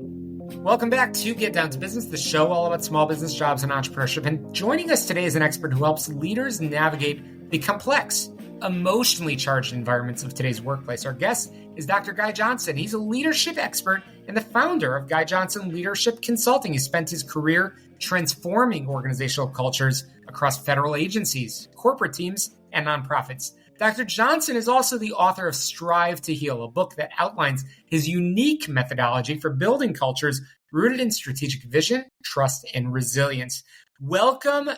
Welcome back to Get Down to Business, the show all about small business, jobs, and entrepreneurship. And joining us today is an expert who helps leaders navigate the complex, emotionally charged environments of today's workplace. Our guest is Dr. Guy Johnson. He's a leadership expert and the founder of Guy Johnson Leadership Consulting. He spent his career transforming organizational cultures across federal agencies, corporate teams, and nonprofits. Dr. Johnson is also the author of Strive to Heal, a book that outlines his unique methodology for building cultures rooted in strategic vision, trust, and resilience. Welcome,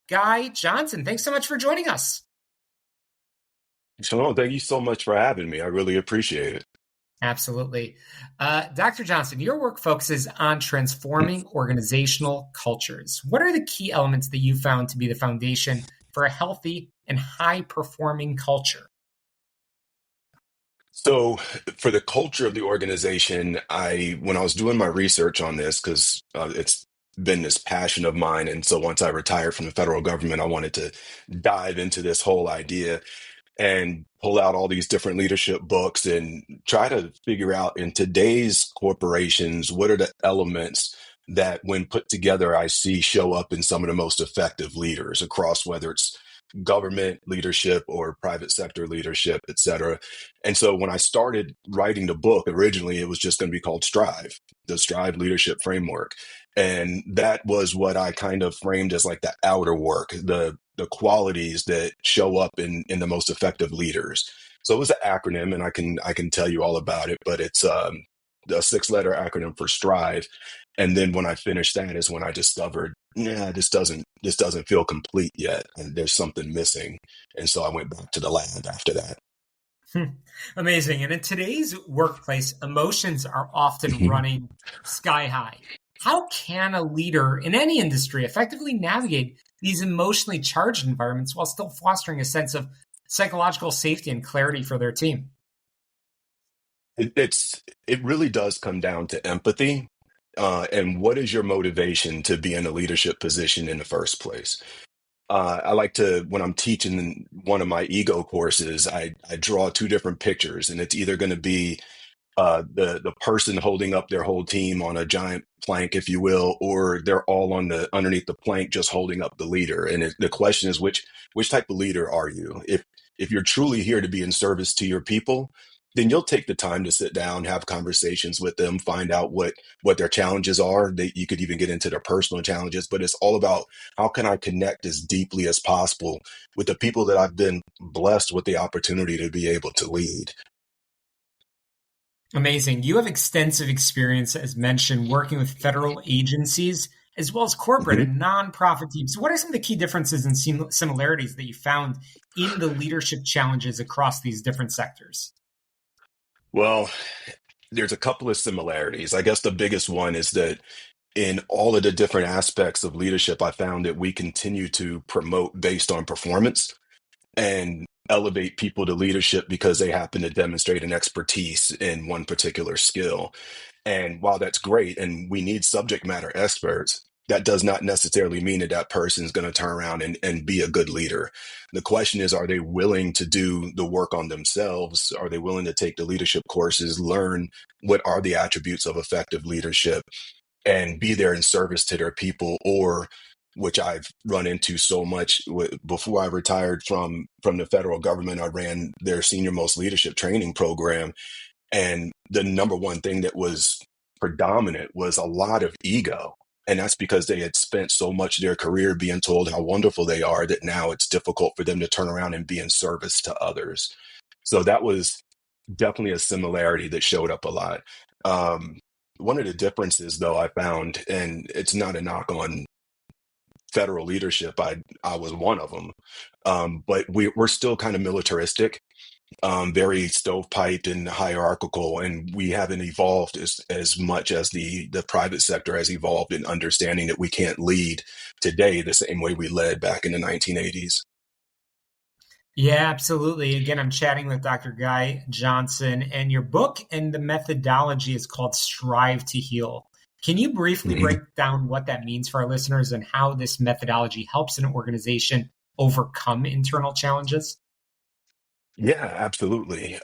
Guy Johnson. Thanks so much for joining us. Shalom, thank you so much for having me. I really appreciate it. Absolutely. Dr. Johnson, your work focuses on transforming organizational cultures. What are the key elements that you found to be the foundation for a healthy and high-performing culture? So for the culture of the organization, when I was doing my research on this, because it's been this passion of mine, and so once I retired from the federal government, I wanted to dive into this whole idea and pull out all these different leadership books and try to figure out in today's corporations, what are the elements that when put together, I see show up in some of the most effective leaders across whether it's government leadership or private sector leadership, et cetera. And so when I started writing the book, originally it was just going to be called Strive, the Strive Leadership Framework. And that was what I kind of framed as like the outer work, the qualities that show up in the most effective leaders. So it was an acronym, and I can tell you all about it, but it's a 6-letter acronym for Strive. And then when I finished that is when I discovered, this doesn't feel complete yet, and there's something missing. And so I went back to the lab after that. Amazing. And in today's workplace, emotions are often running sky high. How can a leader in any industry effectively navigate these emotionally charged environments while still fostering a sense of psychological safety and clarity for their team? It really does come down to empathy. And what is your motivation to be in a leadership position in the first place? I like to, when I'm teaching one of my ego courses, I draw 2 different pictures, and it's either going to be the person holding up their whole team on a giant plank, if you will, or they're all underneath the plank, just holding up the leader. And the question is, which type of leader are you? If you're truly here to be in service to your people, then you'll take the time to sit down, have conversations with them, find out what their challenges are. You could even get into their personal challenges, but it's all about how can I connect as deeply as possible with the people that I've been blessed with the opportunity to be able to lead. Amazing. You have extensive experience, as mentioned, working with federal agencies as well as corporate and nonprofit teams. What are some of the key differences and similarities that you found in the leadership challenges across these different sectors? Well, there's a couple of similarities. I guess the biggest one is that in all of the different aspects of leadership, I found that we continue to promote based on performance and elevate people to leadership because they happen to demonstrate an expertise in one particular skill. And while that's great, and we need subject matter experts, that does not necessarily mean that person is going to turn around and be a good leader. The question is, are they willing to do the work on themselves? Are they willing to take the leadership courses, learn what are the attributes of effective leadership, and be there in service to their people? Or, which I've run into so much before I retired from the federal government, I ran their senior most leadership training program. And the number one thing that was predominant was a lot of ego. And that's because they had spent so much of their career being told how wonderful they are that now it's difficult for them to turn around and be in service to others. So that was definitely a similarity that showed up a lot. One of the differences, though, I found, and it's not a knock on federal leadership, I was one of them, but we're still kind of militaristic. Very stovepiped and hierarchical, and we haven't evolved as much as the private sector has evolved in understanding that we can't lead today the same way we led back in the 1980s. Yeah, absolutely. Again, I'm chatting with Dr. Guy Johnson, and your book and the methodology is called Strive to Heal. Can you briefly break down what that means for our listeners and how this methodology helps an organization overcome internal challenges? Yeah, absolutely.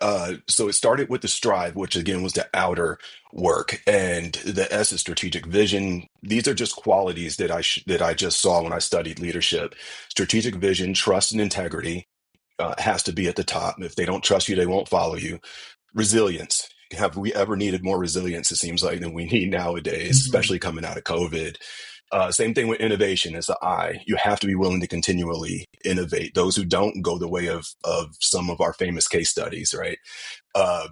So it started with the strive, which again was the outer work, and the S is strategic vision. These are just qualities that I just saw when I studied leadership. Strategic vision, trust, and integrity has to be at the top. If they don't trust you, they won't follow you. Resilience. Have we ever needed more resilience, it seems like, than we need nowadays, Mhm. especially coming out of COVID? Same thing with innovation as the I. You have to be willing to continually innovate. Those who don't go the way of some of our famous case studies, right? Uh,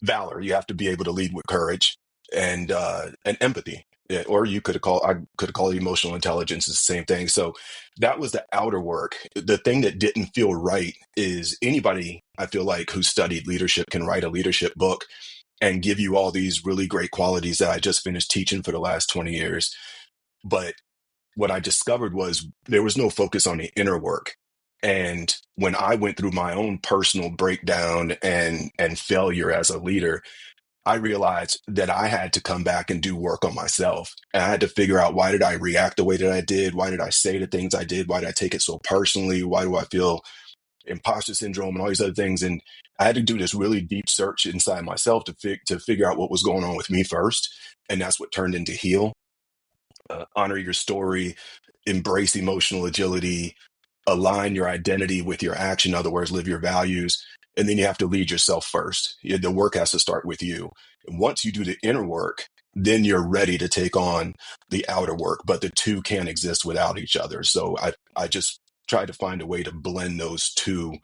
Valor. You have to be able to lead with courage and empathy. Yeah, or you could have called I could have called it emotional intelligence. Is the same thing. So that was the outer work. The thing that didn't feel right is anybody I feel like who studied leadership can write a leadership book and give you all these really great qualities that I just finished teaching for the last 20 years. But what I discovered was there was no focus on the inner work. And when I went through my own personal breakdown and failure as a leader, I realized that I had to come back and do work on myself. And I had to figure out, why did I react the way that I did? Why did I say the things I did? Why did I take it so personally? Why do I feel imposter syndrome and all these other things? And I had to do this really deep search inside myself to figure out what was going on with me first. And that's what turned into Heal. Honor your story, embrace emotional agility, align your identity with your action. In other words, live your values. And then you have to lead yourself first. The work has to start with you. And once you do the inner work, then you're ready to take on the outer work. But the two can't exist without each other. So I just tried to find a way to blend those two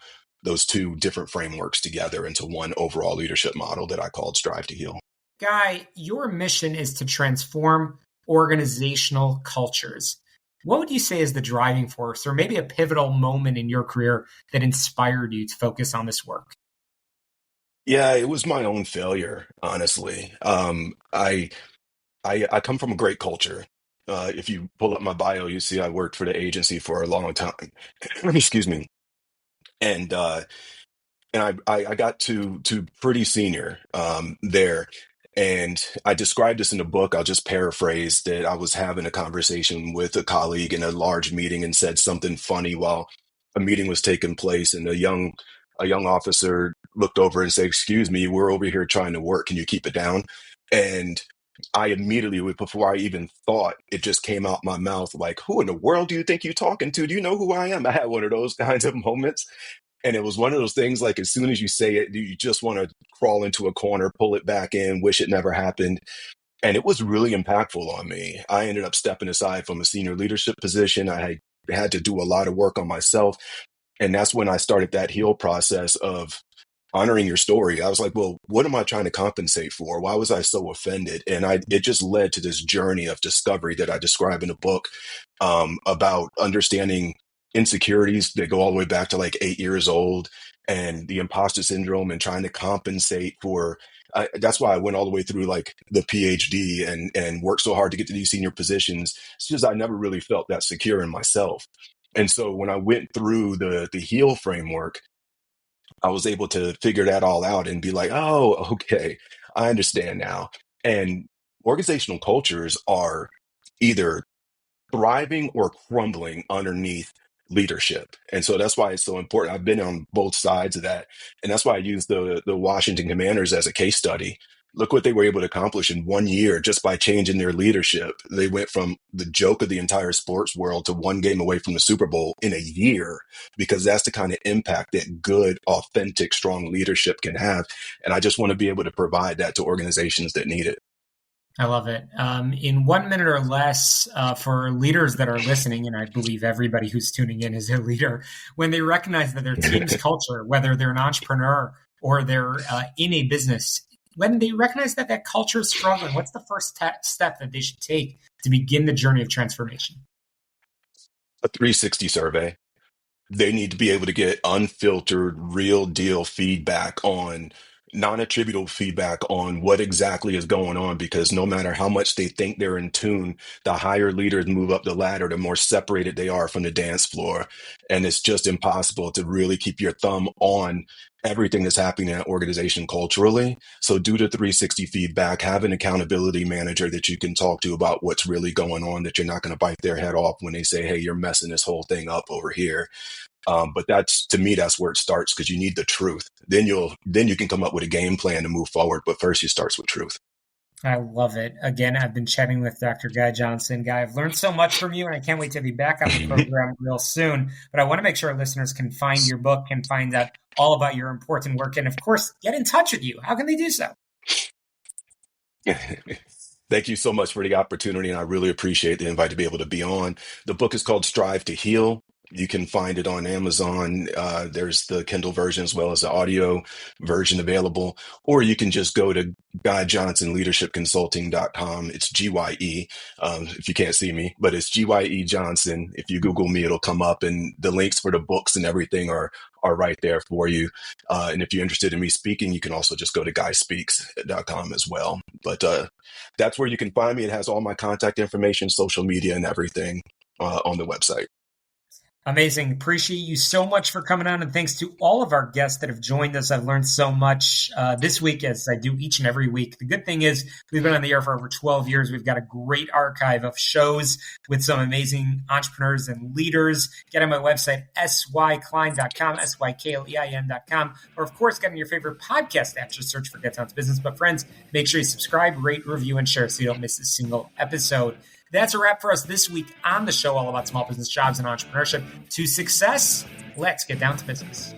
different frameworks together into one overall leadership model that I called Strive to Heal. Guy, your mission is to transform organizational cultures. What would you say is the driving force, or maybe a pivotal moment in your career that inspired you to focus on this work? Yeah, it was my own failure, honestly. I come from a great culture. If you pull up my bio, you see I worked for the agency for a long time. Excuse me. And I got to pretty senior there. And I described this in the book. I'll just paraphrase that I was having a conversation with a colleague in a large meeting and said something funny while a meeting was taking place. And a young officer looked over and said, "Excuse me, we're over here trying to work. Can you keep it down?" And I immediately, before I even thought, it just came out my mouth like, "Who in the world do you think you're talking to? Do you know who I am?" I had one of those kinds of moments. And it was one of those things like, as soon as you say it, you just want to crawl into a corner, pull it back in, wish it never happened. And it was really impactful on me. I ended up stepping aside from a senior leadership position. I had to do a lot of work on myself. And that's when I started that heal process of honoring your story. I was like, well, what am I trying to compensate for? Why was I so offended? And it just led to this journey of discovery that I describe in the book, about understanding insecurities that go all the way back to like 8 years old, and the imposter syndrome, and trying to compensate for. That's why I went all the way through like the PhD and worked so hard to get to these senior positions. It's just I never really felt that secure in myself. And so when I went through the heal framework, I was able to figure that all out and be like, oh, okay, I understand now. And organizational cultures are either thriving or crumbling underneath leadership. And so that's why it's so important. I've been on both sides of that. And that's why I use the Washington Commanders as a case study. Look what they were able to accomplish in 1 year just by changing their leadership. They went from the joke of the entire sports world to one game away from the Super Bowl in a year, because that's the kind of impact that good, authentic, strong leadership can have. And I just want to be able to provide that to organizations that need it. I love it. In 1 minute or less, for leaders that are listening, and I believe everybody who's tuning in is a leader, when they recognize that their team's culture, whether they're an entrepreneur or they're in a business, when they recognize that that culture is struggling, what's the first step that they should take to begin the journey of transformation? A 360 survey. They need to be able to get unfiltered, real deal feedback on non-attributable feedback on what exactly is going on, because no matter how much they think they're in tune, the higher leaders move up the ladder, the more separated they are from the dance floor. And it's just impossible to really keep your thumb on everything that's happening in that organization culturally. So do the 360 feedback, have an accountability manager that you can talk to about what's really going on, that you're not going to bite their head off when they say, hey, you're messing this whole thing up over here. But that's, to me, that's where it starts, because you need the truth. Then you can come up with a game plan to move forward. But first, it starts with truth. I love it. Again, I've been chatting with Dr. Guy Johnson. Guy, I've learned so much from you, and I can't wait to be back on the program real soon. But I want to make sure our listeners can find your book and find out all about your important work, and of course, get in touch with you. How can they do so? Thank you so much for the opportunity, and I really appreciate the invite to be able to be on. The book is called Strive to Heal. You can find it on Amazon. There's the Kindle version as well as the audio version available. Or you can just go to GuyJohnsonLeadershipConsulting.com. It's GYE, if you can't see me, but it's GYE Johnson. If you Google me, it'll come up, and the links for the books and everything are right there for you. And if you're interested in me speaking, you can also just go to GuySpeaks.com as well. But that's where you can find me. It has all my contact information, social media, and everything on the website. Amazing. Appreciate you so much for coming on, and thanks to all of our guests that have joined us. I've learned so much this week, as I do each and every week. The good thing is we've been on the air for over 12 years. We've got a great archive of shows with some amazing entrepreneurs and leaders. Get on my website, syklein.com, syklein.com, or of course, get on your favorite podcast app. Just search for Get Down to Business. But friends, make sure you subscribe, rate, review, and share so you don't miss a single episode. That's a wrap for us this week on the show all about small business, jobs, and entrepreneurship. To success, let's get down to business.